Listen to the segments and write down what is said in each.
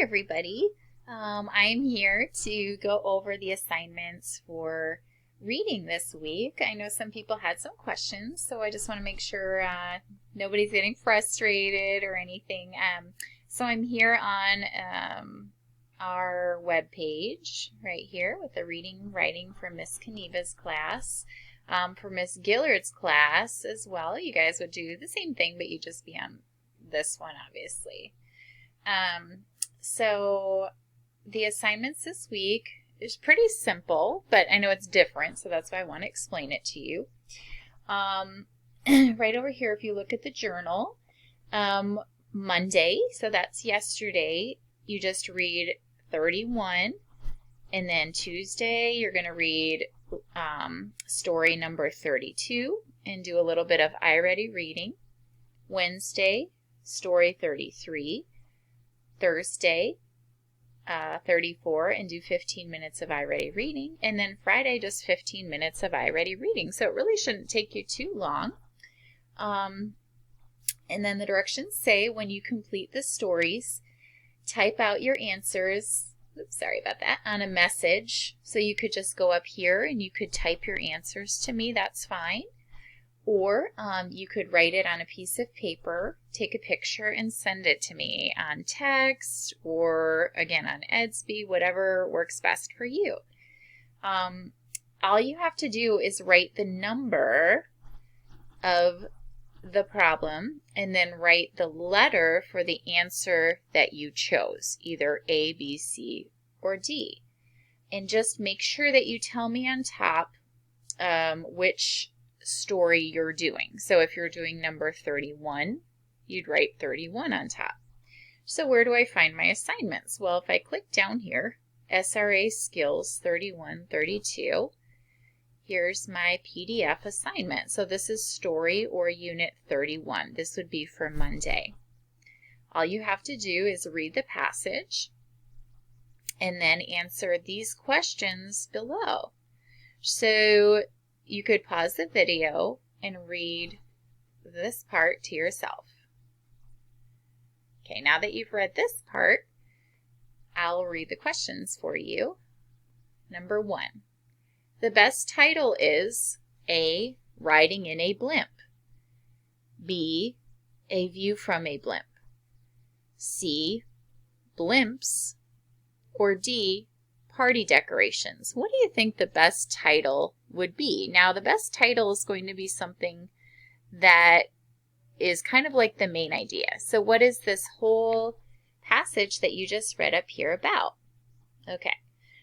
everybody. I'm here to go over the assignments for reading this week. I know some people had some questions, so I just want to make sure nobody's getting frustrated or anything. So I'm here on our web page right here with the reading writing for Miss Keneva's class. For Miss Gillard's class as well, you guys would do the same thing, but you'd just be on this one, obviously. So the assignments this week is pretty simple, but I know it's different, so that's why I want to explain it to you. Right over here, if you look at the journal, Monday, so that's yesterday, you just read 31, and then Tuesday you're going to read story number 32 and do a little bit of iReady reading. Wednesday, story 33. Thursday, 34, and do 15 minutes of iReady reading. And then Friday, just 15 minutes of iReady reading. So it really shouldn't take you too long. And then the directions say when you complete the stories, type out your answers, oops, sorry about that, on a message. So you could just go up here and you could type your answers to me, that's fine. Or you could write it on a piece of paper, take a picture, and send it to me on text or, again, on Edsby, whatever works best for you. All you have to do is write the number of the problem and then write the letter for the answer that you chose, either A, B, C, or D. And just make sure that you tell me on top which story you're doing. So if you're doing number 31, you'd write 31 on top. So where do I find my assignments? Well, if I click down here, SRA Skills 31, 32, here's my PDF assignment. So this is story or unit 31. This would be for Monday. All you have to do is read the passage and then answer these questions below. So you could pause the video and read this part to yourself. Okay, now that you've read this part, I'll read the questions for you. Number 1. The best title is A, Riding in a Blimp. B, A View from a Blimp. C, Blimps. Or D, Party Decorations. What do you think the best title would be? Now, the best title is going to be something that is kind of like the main idea. So what is this whole passage that you just read up here about? Okay,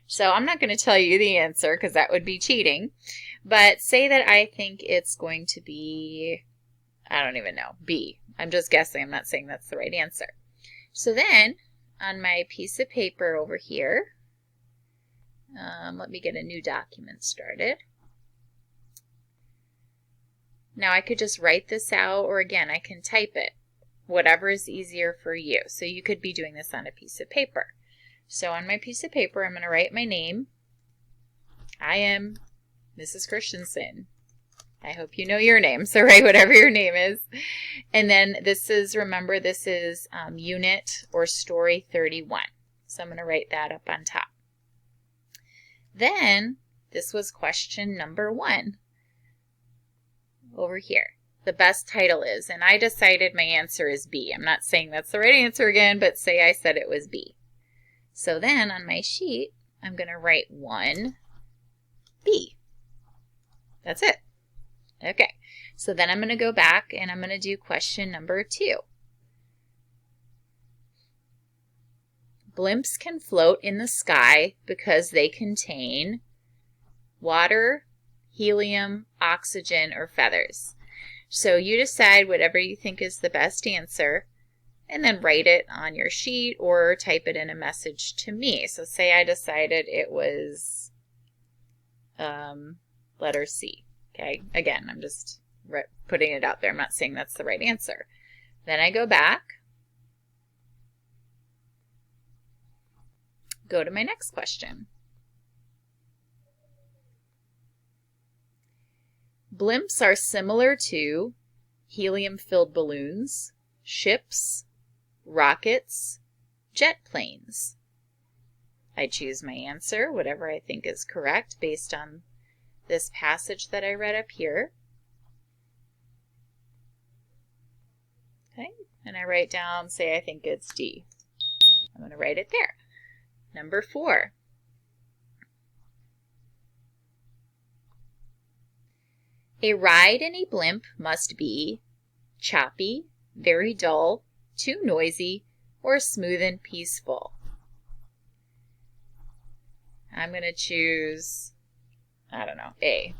so I'm not going to tell you the answer because that would be cheating, but say that I think it's going to be, I don't even know, B. I'm just guessing. I'm not saying that's the right answer. So then on my piece of paper over here, let me get a new document started. Now I could just write this out, or again, I can type it, whatever is easier for you. So you could be doing this on a piece of paper. So on my piece of paper, I'm going to write my name. I am Mrs. Christensen. I hope you know your name, so write whatever your name is. And then this is, remember, this is unit or story 31. So I'm going to write that up on top. Then, this was question number 1 over here. The best title is, and I decided my answer is B. I'm not saying that's the right answer again, but say I said it was B. So then on my sheet, I'm going to write 1B. That's it. Okay, so then I'm going to go back and I'm going to do question number 2. Blimps can float in the sky because they contain water, helium, oxygen, or feathers. So you decide whatever you think is the best answer and then write it on your sheet or type it in a message to me. So say I decided it was letter C. Okay, again, I'm just putting it out there. I'm not saying that's the right answer. Then I go back, go to my next question. Blimps are similar to helium-filled balloons, ships, rockets, jet planes. I choose my answer, whatever I think is correct based on this passage that I read up here. Okay, and I write down, say I think it's D. I'm going to write it there. Number 4. A ride in a blimp must be choppy, very dull, too noisy, or smooth and peaceful. I'm going to choose, I don't know, A.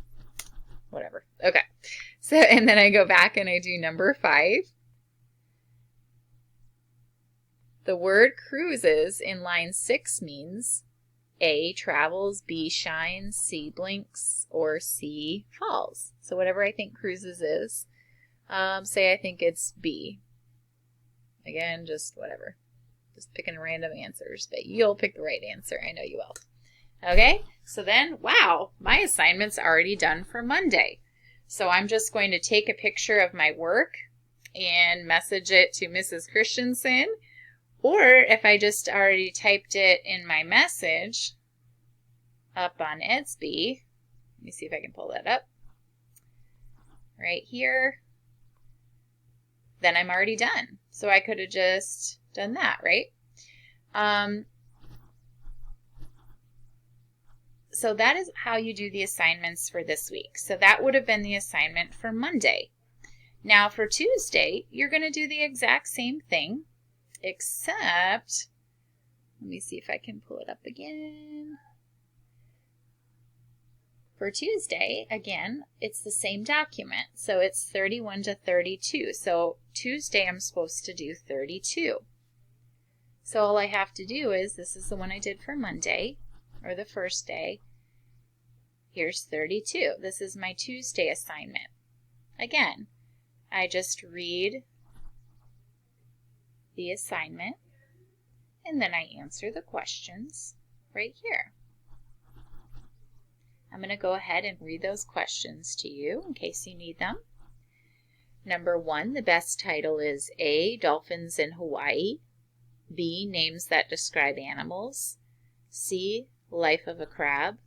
Whatever. Okay. So, and then I go back and I do number 5. The word cruises in line 6 means A, travels, B, shines, C, blinks, or C, falls. So whatever I think cruises is, say I think it's B. Again, just whatever. Just picking random answers, but you'll pick the right answer. I know you will. Okay, so then, wow, my assignment's already done for Monday. So I'm just going to take a picture of my work and message it to Mrs. Christensen. Or if I just already typed it in my message up on Edsby, let me see if I can pull that up, right here, then I'm already done. So I could have just done that, right? So that is how you do the assignments for this week. So that would have been the assignment for Monday. Now for Tuesday, you're going to do the exact same thing, except, let me see if I can pull it up again. For Tuesday, again, it's the same document. So it's 31 to 32. So Tuesday, I'm supposed to do 32. So all I have to do is, this is the one I did for Monday, or the first day. Here's 32. This is my Tuesday assignment. Again, I just read the assignment, and then I answer the questions right here. I'm going to go ahead and read those questions to you in case you need them. Number 1, the best title is A, Dolphins in Hawaii, B, Names that describe animals, C, Life of a crab,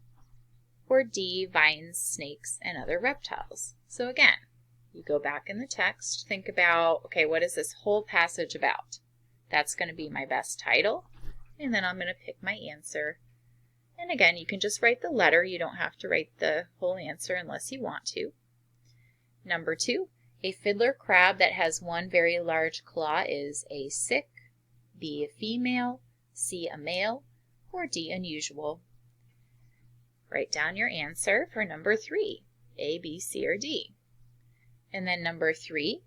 or D, Vines, snakes, and other reptiles. So again, you go back in the text, think about, okay, what is this whole passage about? That's going to be my best title, and then I'm going to pick my answer. And again, you can just write the letter. You don't have to write the whole answer unless you want to. Number 2, a fiddler crab that has one very large claw is A, sick, B, a female, C, a male, or D, unusual. Write down your answer for number 3, A, B, C, or D. And then number 3,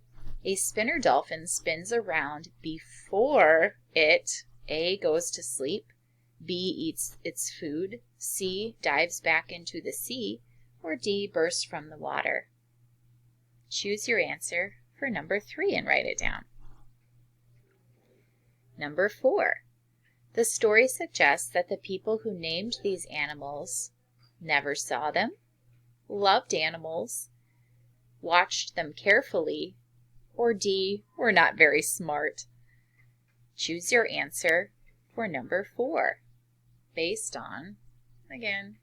a spinner dolphin spins around before it, A, goes to sleep, B, eats its food, C, dives back into the sea, or D, bursts from the water. Choose your answer for number 3 and write it down. Number 4, the story suggests that the people who named these animals never saw them, loved animals, watched them carefully, or D, were not very smart. Choose your answer for number 4 based on, again,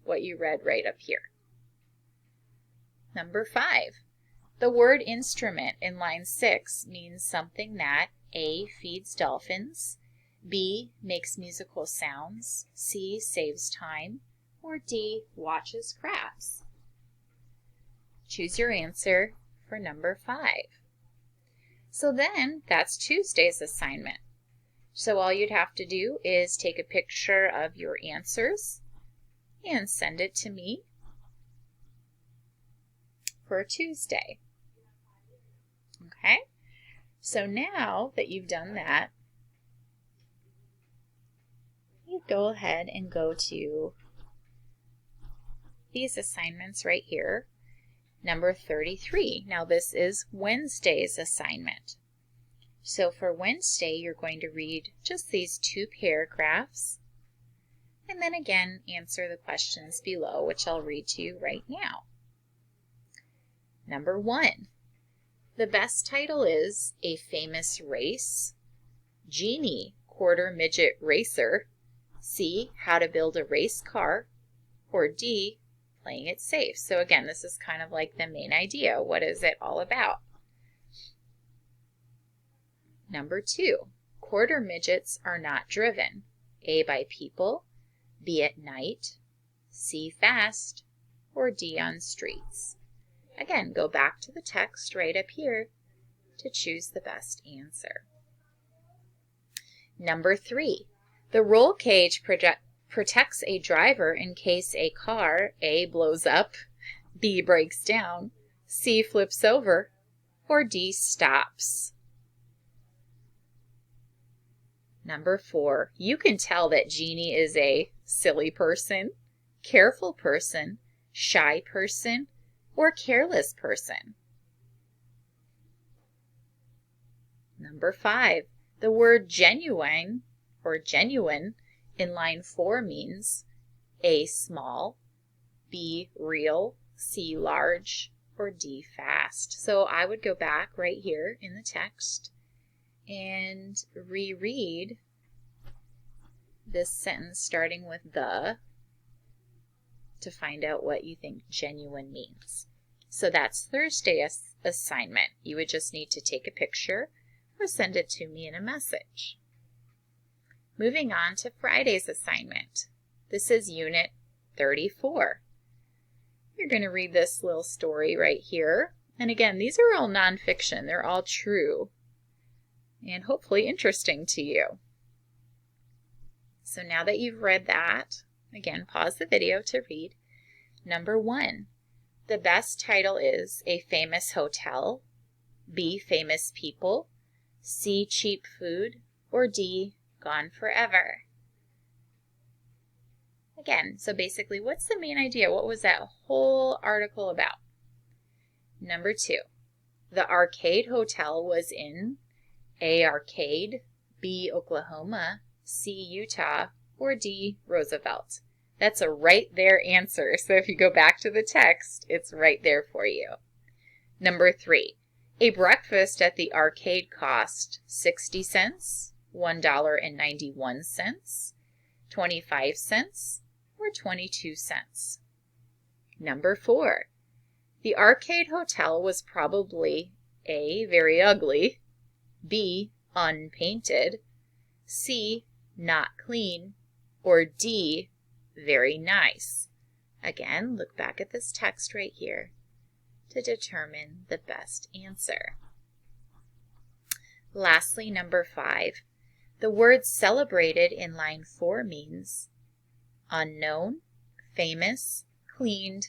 what you read right up here. Number 5, the word instrument in line 6 means something that A, feeds dolphins, B, makes musical sounds, C, saves time, or D, watches crabs. Choose your answer for number 5. So then, that's Tuesday's assignment. So all you'd have to do is take a picture of your answers and send it to me for Tuesday. Okay? So now that you've done that, you go ahead and go to these assignments right here. Number 33. Now this is Wednesday's assignment. So for Wednesday, you're going to read just these 2 paragraphs, and then again answer the questions below, which I'll read to you right now. Number 1. The best title is A Famous Race, Genie quarter midget racer, C, how to build a race car, or D, playing it safe. So again, this is kind of like the main idea. What is it all about? Number 2, quarter midgets are not driven. A, by people, B, at night, C, fast, or D, on streets. Again, go back to the text right up here to choose the best answer. Number 3, the roll cage protects a driver in case a car, A, blows up, B, breaks down, C, flips over, or D, stops. Number 4, you can tell that Jeannie is a silly person, careful person, shy person, or careless person. Number 5, the word genuine or genuine in line 4 means A, small, B, real, C, large, or D, fast. So I would go back right here in the text and reread this sentence starting with the to find out what you think genuine means. So that's Thursday's assignment. You would just need to take a picture or send it to me in a message. Moving on to Friday's assignment. This is Unit 34. You're going to read this little story right here. And again, these are all nonfiction. They're all true and hopefully interesting to you. So now that you've read that, again, pause the video to read. Number 1, the best title is A Famous Hotel, B, Famous People, C, Cheap Food, or D, Gone Forever. Again, so basically, what's the main idea? What was that whole article about? Number 2, the Arcade Hotel was in A, Arcade, B, Oklahoma, C, Utah, or D, Roosevelt. That's a right there answer. So if you go back to the text, it's right there for you. Number 3, a breakfast at the arcade cost 60 cents, $1.91, 25 cents, or 22 cents. Number 4, the Arcade Hotel was probably A, very ugly, B, unpainted, C, not clean, or D, very nice. Again, look back at this text right here to determine the best answer. Lastly, number 5, the word celebrated in line 4 means unknown, famous, cleaned,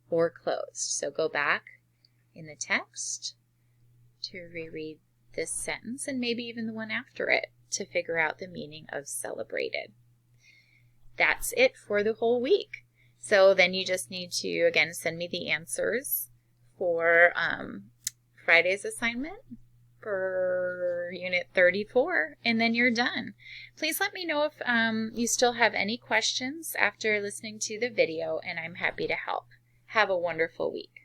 or closed. So go back in the text to reread this sentence and maybe even the one after it to figure out the meaning of celebrated. That's it for the whole week. So then you just need to, again, send me the answers for Friday's assignment for Unit 34, and then you're done. Please let me know if you still have any questions after listening to the video, and I'm happy to help. Have a wonderful week.